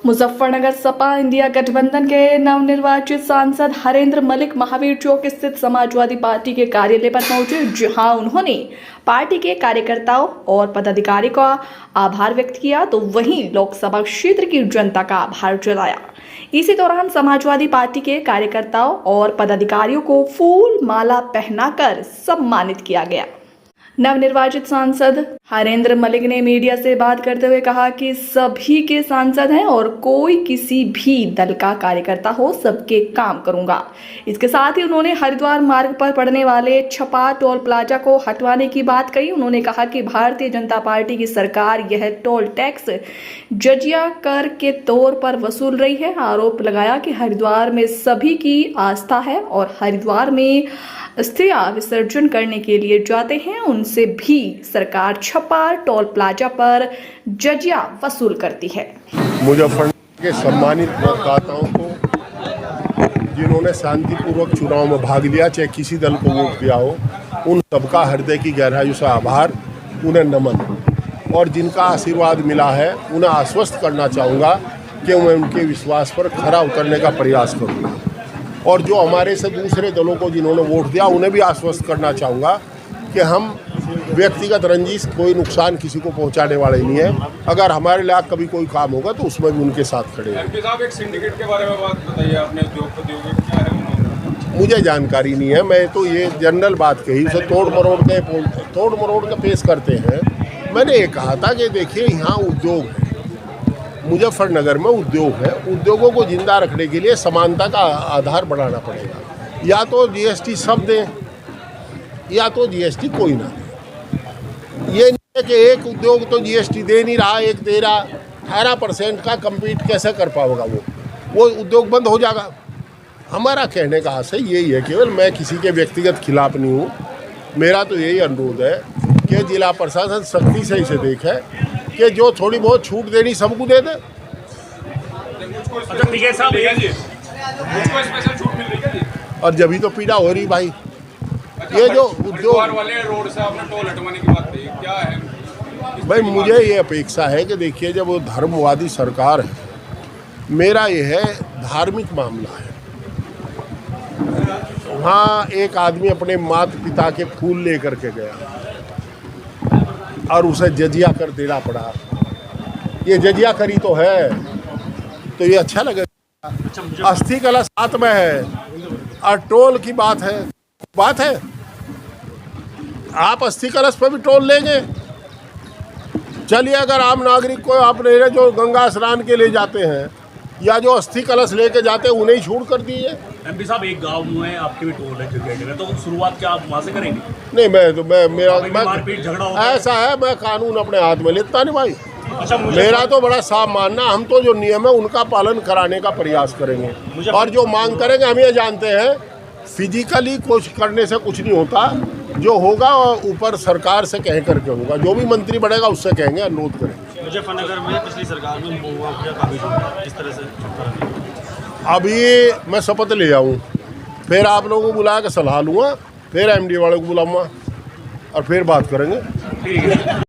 Muzaffarnagar Sapa India गठबंधन के नवनिर्वाचित सांसद हरेंद्र मलिक महावीर चौक स्थित समाजवादी पार्टी के कार्यालय पर पहुंचे, जहां उन्होंने पार्टी के कार्यकर्ताओं और पदाधिकारियों का आभार व्यक्त किया, तो वहीं लोकसभा क्षेत्र की जनता का आभार जताया। इसी दौरान समाजवादी पार्टी के कार्यकर्ताओं और पदाधिकारियों को फूल माला पहनाकर सम्मानित किया गया। नवनिर्वाचित सांसद हरेंद्र मलिक ने मीडिया से बात करते हुए कहा कि सभी के सांसद हैं और कोई किसी भी दल का कार्यकर्ता हो, सबके काम करूंगा। इसके साथ ही उन्होंने हरिद्वार मार्ग पर पड़ने वाले छपा टोल प्लाजा को हटवाने की बात कही। उन्होंने कहा कि भारतीय जनता पार्टी की सरकार यह टोल टैक्स जजिया कर के तौर पर वसूल रही है। आरोप लगाया कि हरिद्वार में सभी की आस्था है और हरिद्वार में अस्थियां विसर्जन करने के लिए जाते हैं, उनसे भी सरकार छपा टोल प्लाजा पर जजिया वसूल करती है। मुजफ्फरनगर के सम्मानित मतदाताओं को, जिन्होंने शांतिपूर्वक चुनाव में भाग लिया, चाहे किसी दल को वोट दिया हो, उन सबका हृदय की गहराई से आभार, उन्हें नमन। और जिनका आशीर्वाद मिला है उन्हें आश्वस्त करना चाहूँगा कि मैं उनके विश्वास पर खरा उतरने का प्रयास करूँगा। और जो हमारे से दूसरे दलों को जिन्होंने वोट दिया, उन्हें भी आश्वस्त करना चाहूँगा कि हम व्यक्तिगत रंजिश, कोई नुकसान किसी को पहुंचाने वाले नहीं है। अगर हमारे लायक कभी कोई काम होगा तो उसमें भी उनके साथ खड़े हैं। एमपी साहब, एक सिंडिकेट के बारे में बात बताइए, आपने उद्योगपतियों के क्या है? मुझे जानकारी नहीं है, मैं तो ये जनरल बात कही, उसे तोड़ मरोड़ के पेश करते हैं। मैंने ये कहा था कि देखिए, यहाँ उद्योग है, मुजफ्फरनगर में उद्योग है, उद्योगों को जिंदा रखने के लिए समानता का आधार बढ़ाना पड़ेगा। या तो जीएसटी सब दें या तो जीएसटी कोई ना दे। ये नहीं है कि एक उद्योग तो जीएसटी दे नहीं रहा, एक दे रहा। 18% का कम्पीट कैसे कर पाएगा वो उद्योग बंद हो जाएगा। हमारा कहने का आशय यही है, केवल मैं किसी के व्यक्तिगत खिलाफ नहीं हूँ। मेरा तो यही अनुरोध है कि जिला प्रशासन सख्ती से इसे देखे कि जो थोड़ी बहुत छूट देनी सबको दे दे। अच्छा ठीक है साहब, मुझको स्पेशल छूट मिल रही है जी। और जब तो पीड़ा हो रही भाई। अच्छा, ये जो उद्योग वाले रोड से आपने टोल हटवाने की बात कही, क्या है भाई, मुझे ये अपेक्षा है कि देखिए, जब वो धर्मवादी सरकार है, मेरा ये है धार्मिक मामला है। वहाँ एक आदमी अपने माता पिता के फूल लेकर के गया और उसे जजिया कर देना पड़ा। ये जजिया करी तो है, तो ये अच्छा लगेगा। अस्थि कलश हाथ में है और टोल की बात है। आप अस्थि कलश पर भी टोल लेंगे? चलिए, अगर आम नागरिक को आपने जो गंगा स्नान के लिए जाते हैं या जो अस्थि कलश लेके जाते हैं, उन्हें छूट कर दीजिए। एमपी साहब, एक गांव में आपके भी टोल है जगह, तो शुरुआत क्या आप वहाँ से करेंगे? नहीं, मेरा मारपीट झगड़ा होगा ऐसा है, मैं कानून अपने हाथ में लेता नहीं भाई। अच्छा, मेरा तो बड़ा साफ मानना, हम तो जो नियम है उनका पालन कराने का प्रयास करेंगे। और जो मांग करेंगे, हम ये जानते हैं फिजिकली कुछ करने से कुछ नहीं होता। जो होगा ऊपर सरकार से कह करके होगा। जो भी मंत्री बढ़ेगा उससे कहेंगे, अनुरोध करेंगे। मुजफ्फरनगर में पिछली सरकार में मुआवजा का भी किस तरह से? अभी मैं शपथ ले जाऊँ, फिर आप लोगों को बुला के सलाह लूँगा, फिर एमडी वाले को बुलाऊँगा और फिर बात करेंगे। ठीक है।